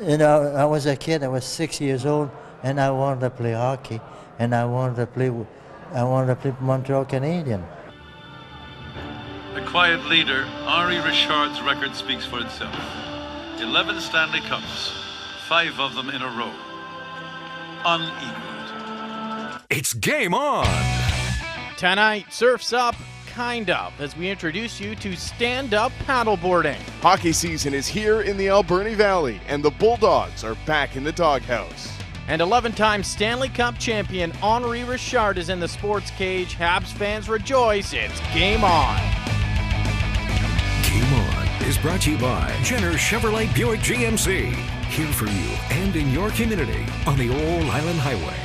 You know, I was a kid. I was 6 years old, and I wanted to play hockey, and I wanted to play Montreal Canadiens. A quiet leader, Henri Richard's record speaks for itself. 11 Stanley Cups, 5 of them in a row. Unequaled. It's game on! Tonight, Surf's Up, kind of, as we introduce you to stand-up paddleboarding. Hockey season is here in the Alberni Valley, and the Bulldogs are back in the doghouse. And 11-time Stanley Cup champion Henri Richard is in the sports cage. Habs fans rejoice. It's game on. Game On is brought to you by Jenner Chevrolet Buick GMC. Here for you and in your community on the Old Island Highway.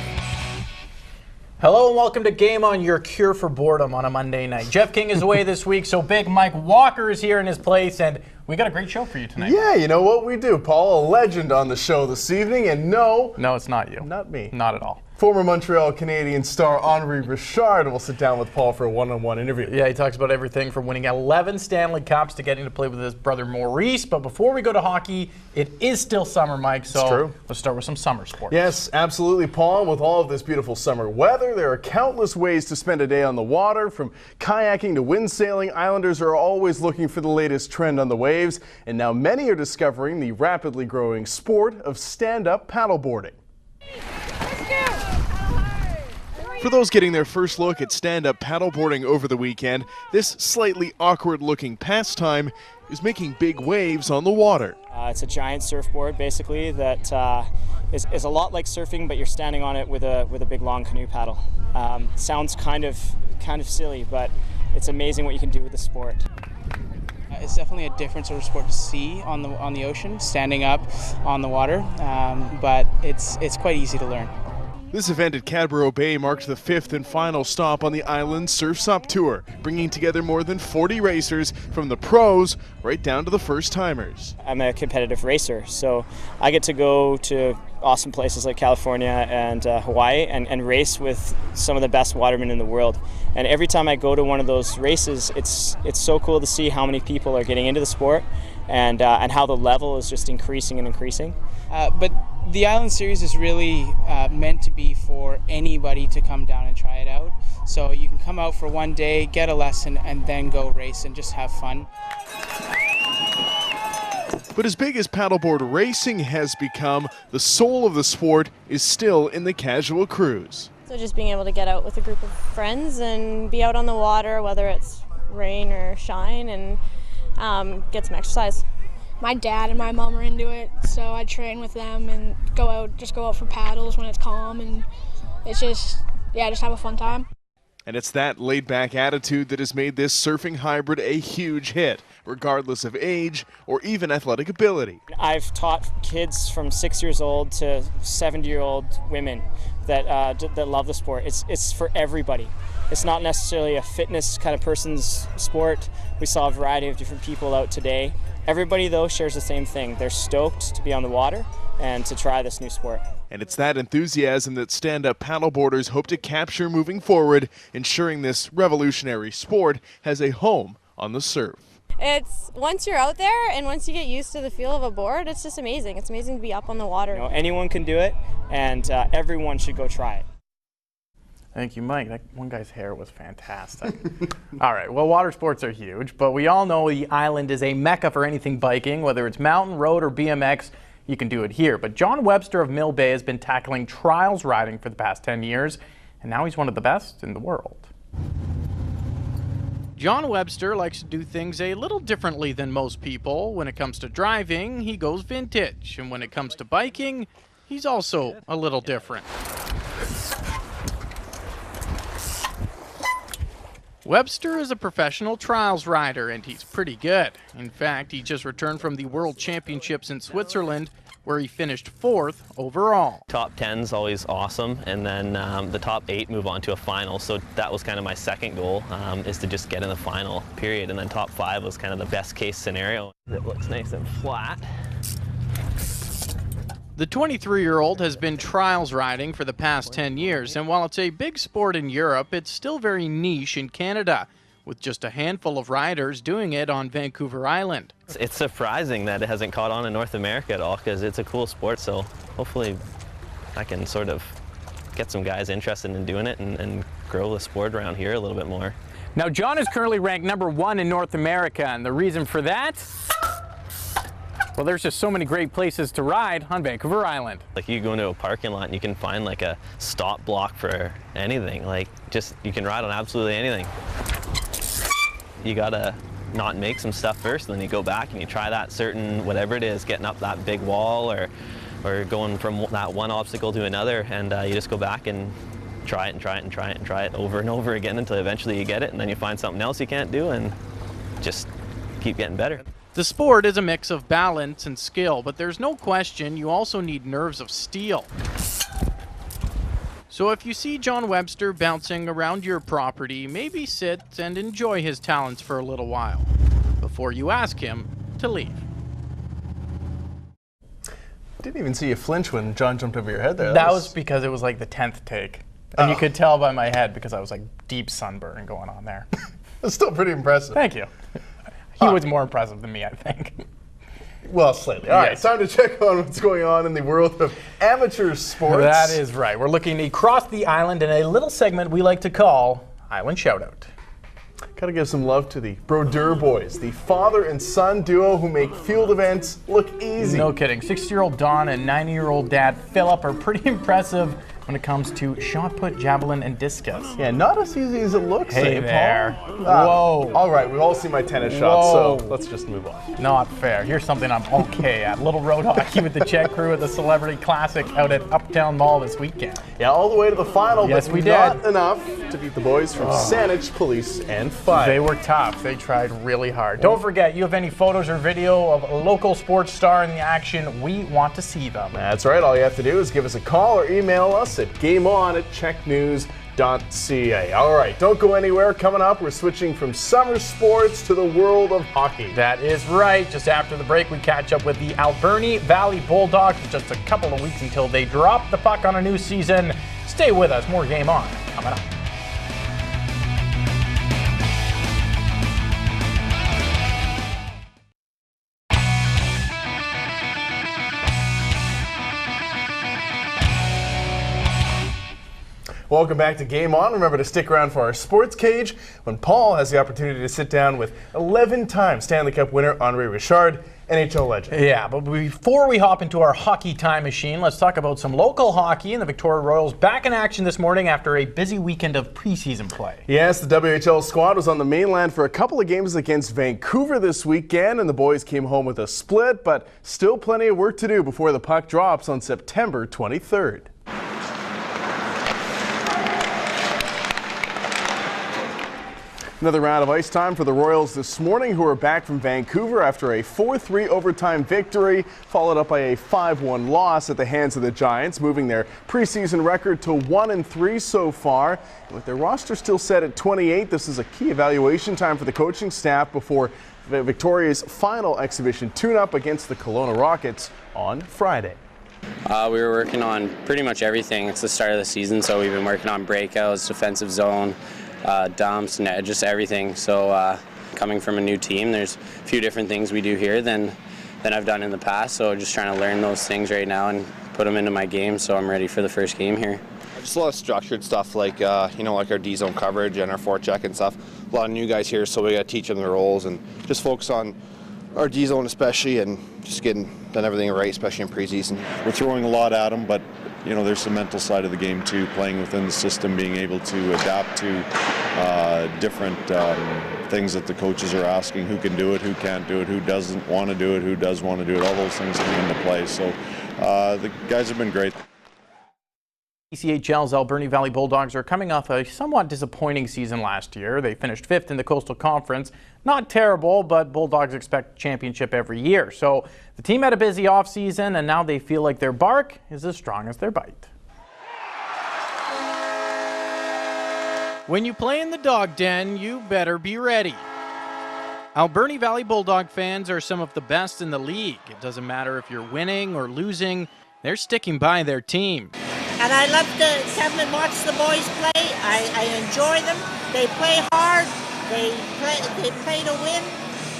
Hello and welcome to Game On, your cure for boredom on a Monday night. Jeff King is away this week, so Big Mike Walker is here in his place, and we got a great show for you tonight. Yeah, you know what we do, Paul? A legend on the show this evening, and no, it's not you. Not me. Not at all. Former Montreal Canadian star Henri Richard will sit down with Paul for a one-on-one interview. Yeah, he talks about everything from winning 11 Stanley Cups to getting to play with his brother Maurice. But before we go to hockey, it is still summer, Mike, so true. Let's start with some summer sports. Yes, absolutely, Paul. With all of this beautiful summer weather, there are countless ways to spend a day on the water. From kayaking to windsailing, Islanders are always looking for the latest trend on the waves. And now many are discovering the rapidly growing sport of stand-up paddleboarding. For those getting their first look at stand-up paddleboarding over the weekend, this slightly awkward-looking pastime is making big waves on the water. It's a giant surfboard, basically, that is a lot like surfing, but you're standing on it with a big long canoe paddle. Sounds kind of silly, but it's amazing what you can do with the sport. It's definitely a different sort of sport to see on the ocean, standing up on the water, but it's quite easy to learn. This event at Cadborough Bay marked the 5th and final stop on the island's Surf's Up Tour, bringing together more than 40 racers from the pros right down to the first-timers. I'm a competitive racer, so I get to go to awesome places like California and Hawaii and race with some of the best watermen in the world. And every time I go to one of those races, it's so cool to see how many people are getting into the sport and how the level is just increasing and increasing. But the Island Series is really meant to be for anybody to come down and try it out. So you can come out for one day, get a lesson, and then go race and just have fun. But as big as paddleboard racing has become, the soul of the sport is still in the casual cruise. So just being able to get out with a group of friends and be out on the water, whether it's rain or shine, and get some exercise. My dad and my mom are into it, so I train with them and go out for paddles when it's calm, and it's just have a fun time. And it's that laid-back attitude that has made this surfing hybrid a huge hit, regardless of age or even athletic ability. I've taught kids from 6 years old to 70-year-old women that love the sport. It's for everybody. It's not necessarily a fitness kind of person's sport. We saw a variety of different people out today. Everybody, though, shares the same thing. They're stoked to be on the water and to try this new sport. And it's that enthusiasm that stand-up paddleboarders hope to capture moving forward, ensuring this revolutionary sport has a home on the surf. It's once you're out there and once you get used to the feel of a board, it's just amazing. It's amazing to be up on the water. You know, anyone can do it, and everyone should go try it. Thank you, Mike. That one guy's hair was fantastic. All right, well, water sports are huge, but we all know the island is a mecca for anything biking, whether it's mountain, road, or BMX. You can do it here. But John Webster of Mill Bay has been tackling trials riding for the past 10 years, and now he's one of the best in the world. John Webster likes to do things a little differently than most people. When it comes to driving, he goes vintage, and when it comes to biking, he's also a little different. Webster is a professional trials rider, and he's pretty good. In fact, he just returned from the World Championships in Switzerland, where he finished 4th overall. Top 10's always awesome, and then the top 8 move on to a final, so that was kind of my second goal, is to just get in the final, period. And then top 5 was kind of the best case scenario. It looks nice and flat. The 23-year-old has been trials riding for the past 10 years, and while it's a big sport in Europe, it's still very niche in Canada. with just a handful of riders doing it on Vancouver Island. It's surprising that it hasn't caught on in North America at all because it's a cool sport, so hopefully I can sort of get some guys interested in doing it and grow the sport around here a little bit more. Now, John is currently ranked #1 in North America, and the reason for that? Well, there's just so many great places to ride on Vancouver Island. Like, you go into a parking lot and you can find like a stop block for anything. Like, just, you can ride on absolutely anything. You gotta not make some stuff first, and then you go back and you try that certain, whatever it is, getting up that big wall or going from that one obstacle to another, and you just go back and try it and try it and try it and try it over and over again until eventually you get it, and then you find something else you can't do and just keep getting better. The sport is a mix of balance and skill, but there's no question you also need nerves of steel. So if you see John Webster bouncing around your property, maybe sit and enjoy his talents for a little while before you ask him to leave. Didn't even see you flinch when John jumped over your head there. That was because it was like the 10th take. And you could tell by my head because I was like deep sunburn going on there. That's still pretty impressive. Thank you. He was more impressive than me, I think. Well, slightly. All right, it's time to check on what's going on in the world of amateur sports. That is right. We're looking across the island in a little segment we like to call Island Shoutout. Gotta give some love to the Brodeur boys, the father and son duo who make field events look easy. No kidding. 60-year-old Don and 90-year-old dad Philip are pretty impressive when it comes to shot put, javelin, and discus. Yeah, not as easy as it looks. Hey there. Paul. Whoa. All right, we've all seen my tennis shots, so let's just move on. Not fair. Here's something I'm okay at. Little road hockey with the Czech crew at the Celebrity Classic out at Uptown Mall this weekend. Yeah, all the way to the final, yes, but we not did. enough to beat the boys from Saanich Police and Fire. They were tough. They tried really hard. Don't forget, you have any photos or video of a local sports star in the action, we want to see them. That's right. All you have to do is give us a call or email us at gameon@czechnews.ca. All right, don't go anywhere. Coming up, we're switching from summer sports to the world of hockey. That is right. Just after the break, we catch up with the Alberni Valley Bulldogs. Just a couple of weeks until they drop the puck on a new season. Stay with us. More Game On coming up. Welcome back to Game On. Remember to stick around for our sports cage when Paul has the opportunity to sit down with 11-time Stanley Cup winner Henri Richard, NHL legend. Yeah, but before we hop into our hockey time machine, let's talk about some local hockey. And the Victoria Royals back in action this morning after a busy weekend of preseason play. Yes, the WHL squad was on the mainland for a couple of games against Vancouver this weekend, and the boys came home with a split, but still plenty of work to do before the puck drops on September 23rd. Another round of ice time for the Royals this morning, who are back from Vancouver after a 4-3 overtime victory, followed up by a 5-1 loss at the hands of the Giants, moving their preseason record to 1-3 so far. And with their roster still set at 28, this is a key evaluation time for the coaching staff before Victoria's final exhibition tune-up against the Kelowna Rockets on Friday. We were working on pretty much everything. It's the start of the season, so we've been working on breakouts, defensive zone, dumps, net, just everything. So coming from a new team, there's a few different things we do here than I've done in the past. So just trying to learn those things right now and put them into my game so I'm ready for the first game here. Just a lot of structured stuff like, like our D-zone coverage and our forecheck and stuff. A lot of new guys here, so we got to teach them the roles and just focus on our D-zone especially and just done everything right, especially in preseason. We're throwing a lot at them, but there's the mental side of the game too, playing within the system, being able to adapt to different things that the coaches are asking, who can do it, who can't do it, who doesn't want to do it, who does want to do it, all those things come into play. So the guys have been great. ECHL's Alberni Valley Bulldogs are coming off a somewhat disappointing season last year. They finished 5th in the Coastal Conference. Not terrible, but Bulldogs expect championship every year. So the team had a busy offseason, and now they feel like their bark is as strong as their bite. When you play in the dog den, you better be ready. Alberni Valley Bulldog fans are some of the best in the league. It doesn't matter if you're winning or losing, they're sticking by their team. And I love to come and watch the boys play. I enjoy them. They play hard. They play to win,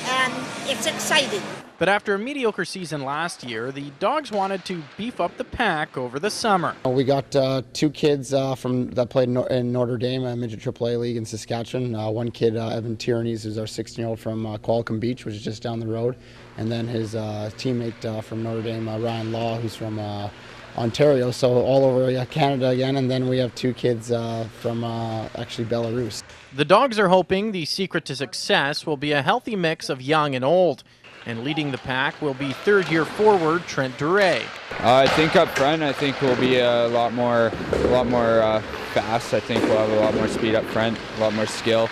and it's exciting. But after a mediocre season last year, the Dogs wanted to beef up the pack over the summer. We got 2 kids that played in Notre Dame, a midget AAA league in Saskatchewan. One kid, Evan Tierney's, who's our 16-year-old from Qualicum Beach, which is just down the road. And then his teammate from Notre Dame, Ryan Law, who's from Ontario. So all over Canada again. And then we have 2 kids from actually Belarus. The Dogs are hoping the secret to success will be a healthy mix of young and old. And leading the pack will be third-year forward Trent Duray. I think up front, I think we'll be a lot more fast. I think we'll have a lot more speed up front, a lot more skill.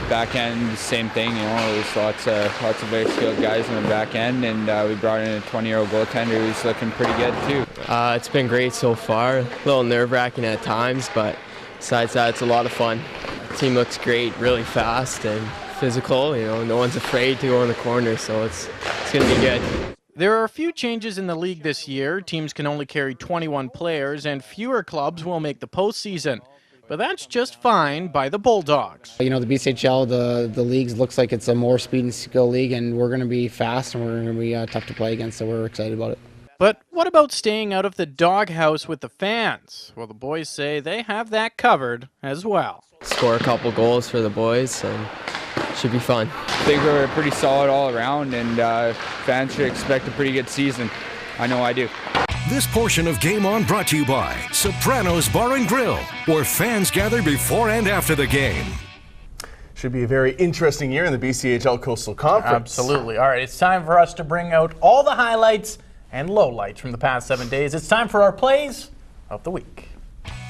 Back end, same thing. There's lots of very skilled guys in the back end, and we brought in a 20-year-old goaltender who's looking pretty good too. It's been great so far. A little nerve-wracking at times, but besides that, it's a lot of fun. The team looks great, really fast and physical. No one's afraid to go in the corner, so it's going to be good. There are a few changes in the league this year. Teams can only carry 21 players, and fewer clubs will make the postseason. But that's just fine by the Bulldogs. The BCHL, the leagues looks like it's a more speed and skill league, and we're going to be fast and we're going to be tough to play against, so we're excited about it. But what about staying out of the doghouse with the fans? Well, the boys say they have that covered as well. Score a couple goals for the boys, and should be fun. I think we're pretty solid all around, and fans should expect a pretty good season. I know I do. This portion of Game On brought to you by Sopranos Bar and Grill, where fans gather before and after the game. Should be a very interesting year in the BCHL Coastal Conference. Absolutely. All right, it's time for us to bring out all the highlights and lowlights from the past 7 days. It's time for our Plays of the Week.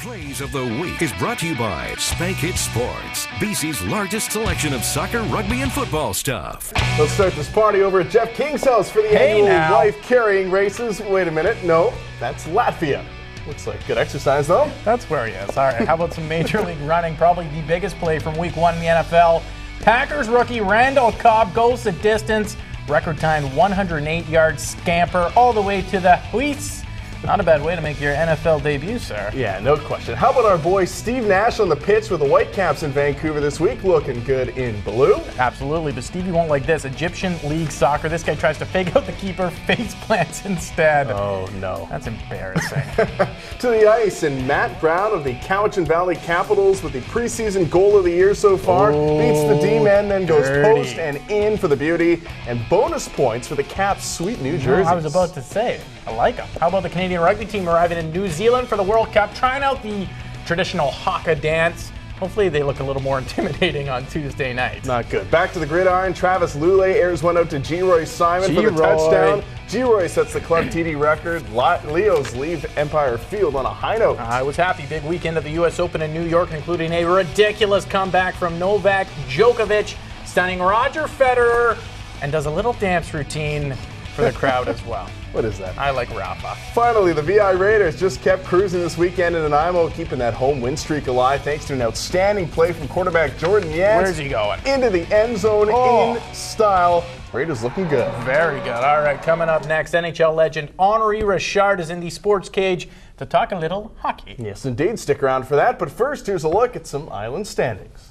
Plays of the Week is brought to you by Spank It Sports, BC's largest selection of soccer, rugby, and football stuff. Let's start this party over at Jeff King's house for the annual wife-carrying races. Wait a minute. No, that's Latvia. Looks like good exercise, though. That's where he is. All right, how about some Major League running? Probably the biggest play from Week 1 in the NFL. Packers rookie Randall Cobb goes the distance. Record time 108-yard scamper all the way to the Huis. Not a bad way to make your NFL debut, sir. Yeah, no question. How about our boy Steve Nash on the pitch with the Whitecaps in Vancouver this week, looking good in blue? Absolutely, but Stevie won't like this. Egyptian League Soccer. This guy tries to fake out the keeper, face plants instead. Oh, no. That's embarrassing. To the ice, and Matt Brown of the Cowichan Valley Capitals with the preseason goal of the year so far. Beats the D-man, then goes post and in for the beauty. And bonus points for the Caps' sweet New Jersey. I was about to say, I like them. How about the Canadian rugby team arriving in New Zealand for the World Cup, trying out the traditional haka dance? Hopefully they look a little more intimidating on Tuesday night. Not good. Back to the gridiron. Travis Lule airs one out to G-Roy Simon for the touchdown. G-Roy sets the club TD record. Leos leave Empire Field on a high note. I was happy. Big weekend of the U.S. Open in New York, including a ridiculous comeback from Novak Djokovic, stunning Roger Federer, and does a little dance routine for the crowd as well. What is that? I like Rafa. Finally, the VI Raiders just kept cruising this weekend in Nanaimo, keeping that home win streak alive thanks to an outstanding play from quarterback Jordan Yance. Where's he going? Into the end zone in style. Raiders looking good. Very good. All right, coming up next, NHL legend Henri Richard is in the sports cage to talk a little hockey. Yes, indeed. Stick around for that. But first, here's a look at some Island standings.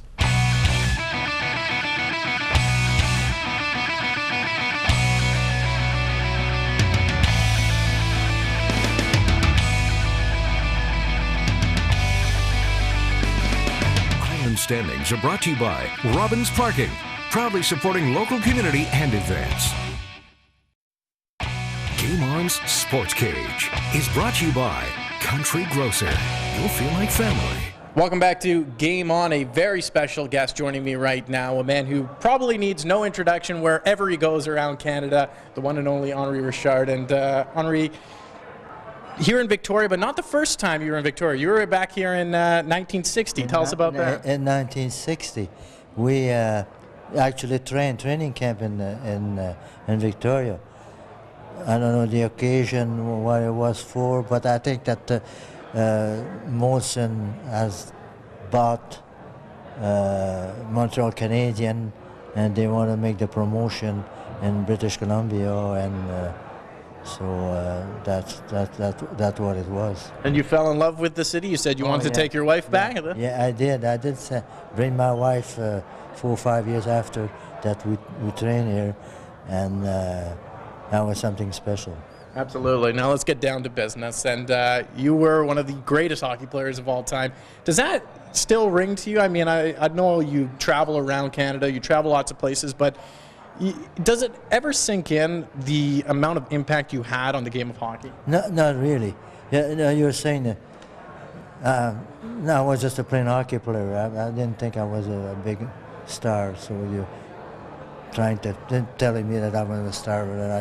Standings are brought to you by Robbins Parking, proudly supporting local community and events. Game On's Sports Cage is brought to you by Country Grocer. You'll feel like family. Welcome back to Game On. A very special guest joining me right now, a man who probably needs no introduction wherever he goes around Canada, the one and only Henri Richard. And Henri, here in Victoria, but not the first time you were in Victoria. You were back here in 1960. Tell us about that. In 1960, we actually training camp in Victoria. I don't know the occasion, what it was for, but I think that Molson has bought Montreal Canadian, and they want to make the promotion in British Columbia, and So that's what it was. And you fell in love with the city? You said you wanted to take your wife back? Yeah, I did. I did bring my wife 4 or 5 years after that we trained here, and that was something special. Absolutely. Now let's get down to business. And you were one of the greatest hockey players of all time. Does that still ring to you? I mean, I know you travel around Canada, you travel lots of places, but does it ever sink in the amount of impact you had on the game of hockey? No, not really. Yeah, no, you were saying that. No, I was just a plain hockey player. I didn't think I was a big star. So you're telling me that I was a star, and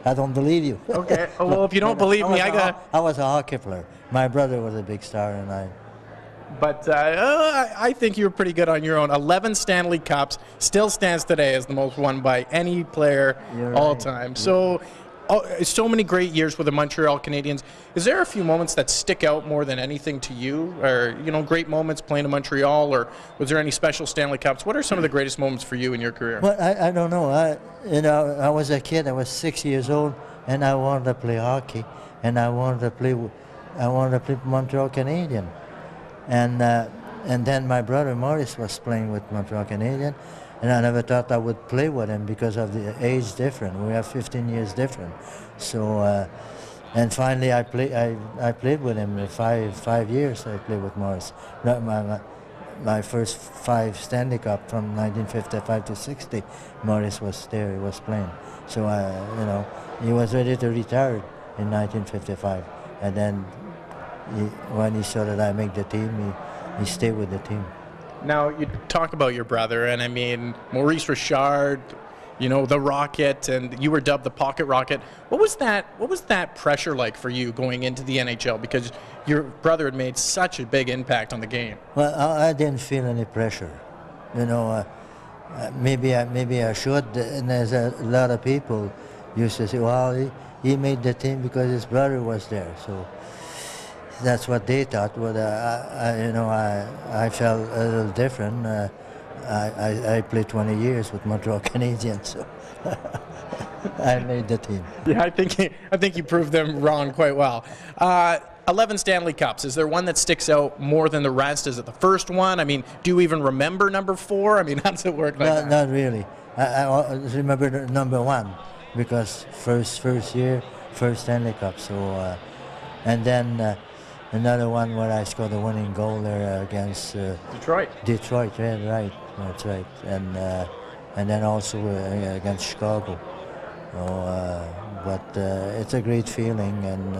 I don't believe you. Okay. Oh, well, if you don't believe me, I was a hockey player. My brother was a big star, and I. But I think you were pretty good on your own. 11 Stanley Cups, still stands today as the most won by any player all time. So many great years with the Montreal Canadiens. Is there a few moments that stick out more than anything to you? Or, great moments playing in Montreal? Or was there any special Stanley Cups? What are some of the greatest moments for you in your career? Well, I don't know. I was a kid. I was 6 years old, and I wanted to play hockey, and I wanted to play Montreal Canadiens. And then my brother Maurice was playing with Montreal Canadiens, and I never thought I would play with him because of the age difference. We have 15 years different. So, and finally I played with him 5 years. I played with Maurice. My first 5 Stanley Cup from 1955 to 60, Maurice was there. He was playing. So he was ready to retire in 1955, and then. When he saw that I make the team, he stayed with the team. Now, you talk about your brother, and I mean, Maurice Richard, the Rocket, and you were dubbed the Pocket Rocket. What was that pressure like for you going into the NHL? Because your brother had made such a big impact on the game. Well, I didn't feel any pressure. Maybe I should, and there's a lot of people used to say, well, he made the team because his brother was there. So. That's what they thought. But I felt a little different. I played 20 years with Montreal Canadiens, so I made the team. Yeah, I think you proved them wrong quite well. 11 Stanley Cups. Is there one that sticks out more than the rest? Is it the first one? I mean, do you even remember number 4? I mean, how does it work like that? Not really. I remember number 1 because first year, first Stanley Cup. So, and then. Another one where I scored a winning goal there against Detroit. Detroit, yeah, right, that's right, and then also against Chicago. But it's a great feeling, and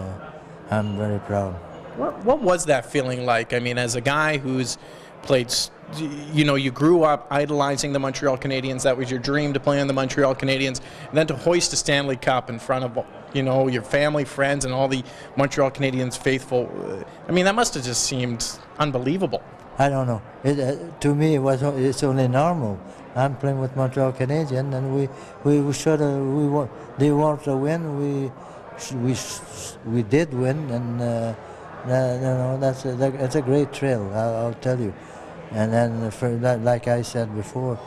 I'm very proud. What was that feeling like? I mean, as a guy who's played, you grew up idolizing the Montreal Canadiens. That was your dream, to play on the Montreal Canadiens, and then to hoist a Stanley Cup in front of your family, friends, and all the Montreal Canadiens faithful. I mean, that must have just seemed unbelievable. I don't know. To me, it's only normal. I'm playing with Montreal Canadiens, and they want to win. We did win, and that's a great thrill. I'll tell you. And then, like I said before,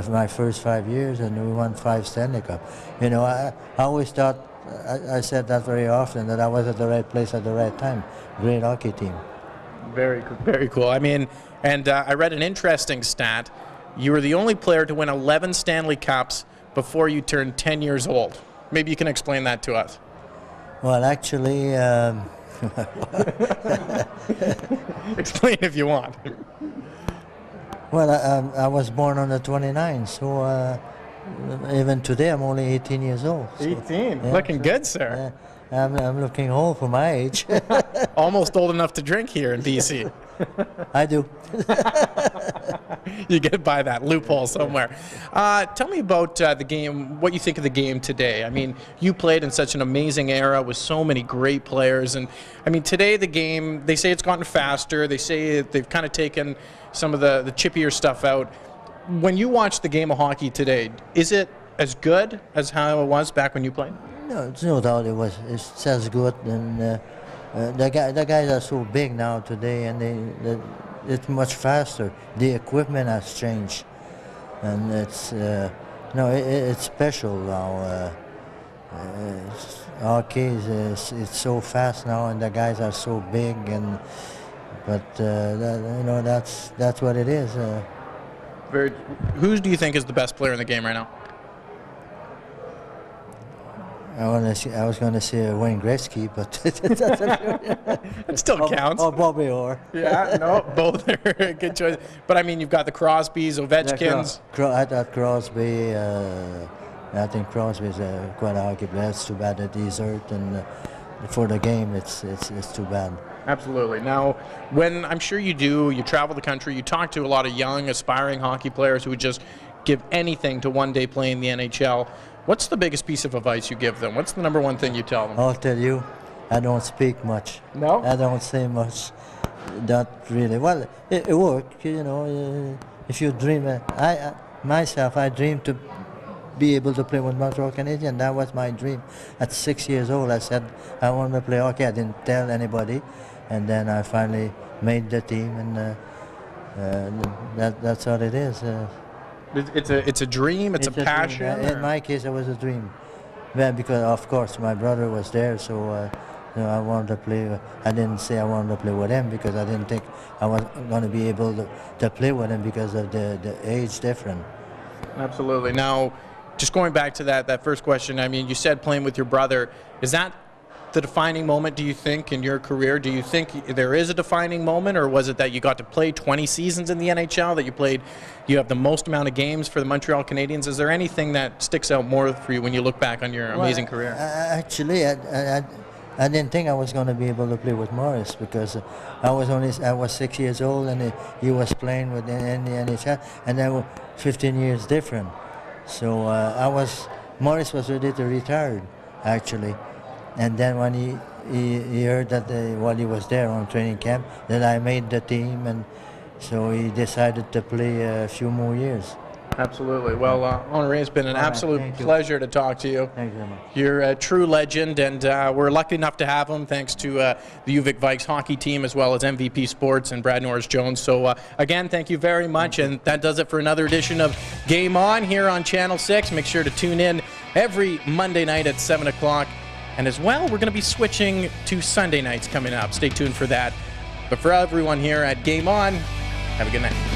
my first 5 years, and we won 5 Stanley Cup. I always thought, I said that very often, that I was at the right place at the right time. Great hockey team. Very cool. Very cool. I mean, and I read an interesting stat. You were the only player to win 11 Stanley Cups before you turned 10 years old. Maybe you can explain that to us. Well, actually... Explain if you want. Well, I was born on the 29th, so even today I'm only 18 years old. So, 18? Yeah, looking good, sir. I'm looking old for my age. Almost old enough to drink here in BC. I do. You get by that loophole somewhere. Tell me about the game, what you think of the game today. I mean, you played in such an amazing era with so many great players. And I mean, today the game, they say it's gotten faster. They say they've kind of taken some of the chippier stuff out. When you watch the game of hockey today, is it as good as how it was back when you played? No, it's no doubt it's as good. And the guys are so big now today, and it's much faster. The equipment has changed, and it's it's special now. hockey it's so fast now, and the guys are so big, and but that's what it is. Who do you think is the best player in the game right now? I was going to say Wayne Gretzky, but it still counts. Or Bobby Orr. Yeah, no, both are good choice. But I mean, you've got the Crosbys, Ovechkins. I thought Crosby. I think Crosby is quite a hockey player. It's too bad that he's hurt, and for the game, it's too bad. Absolutely. Now, when I'm sure you travel the country, you talk to a lot of young, aspiring hockey players who would just give anything to one day play in the NHL. What's the biggest piece of advice you give them? What's the number one thing you tell them? I'll tell you, I don't speak much. No? I don't say much. Not really. Well, it worked, you know. If you dream, I dreamed to be able to play with Montreal Canadiens. That was my dream. At 6 years old, I said I want to play hockey. I didn't tell anybody, and then I finally made the team, and that's what it is. It's a dream. It's a passion. In my case, it was a dream. Well, because of course my brother was there, so I wanted to play. I didn't say I wanted to play with him because I didn't think I was going to be able to play with him because of the age difference. Absolutely. Now, just going back to that first question, I mean, you said playing with your brother. Is that the defining moment, do you think, in your career? Do you think there is a defining moment, or was it that you got to play 20 seasons in the NHL, that you have the most amount of games for the Montreal Canadiens? Is there anything that sticks out more for you when you look back on your amazing career? Actually, I didn't think I was going to be able to play with Morris because I was 6 years old and he was playing in the NHL, and then 15 years different. So Morris was ready to retire, actually. And then when he heard that while he was there on training camp, that I made the team, and so he decided to play a few more years. Absolutely. Well, Henri, it's been an absolute pleasure to talk to you. Thank you very much. You're a true legend, and we're lucky enough to have him thanks to the UVic Vikes hockey team as well as MVP Sports and Brad Norris-Jones. So again, thank you very much, and that does it for another edition of Game On here on Channel 6. Make sure to tune in every Monday night at 7 o'clock. And as well, we're going to be switching to Sunday nights coming up. Stay tuned for that. But for everyone here at Game On, have a good night.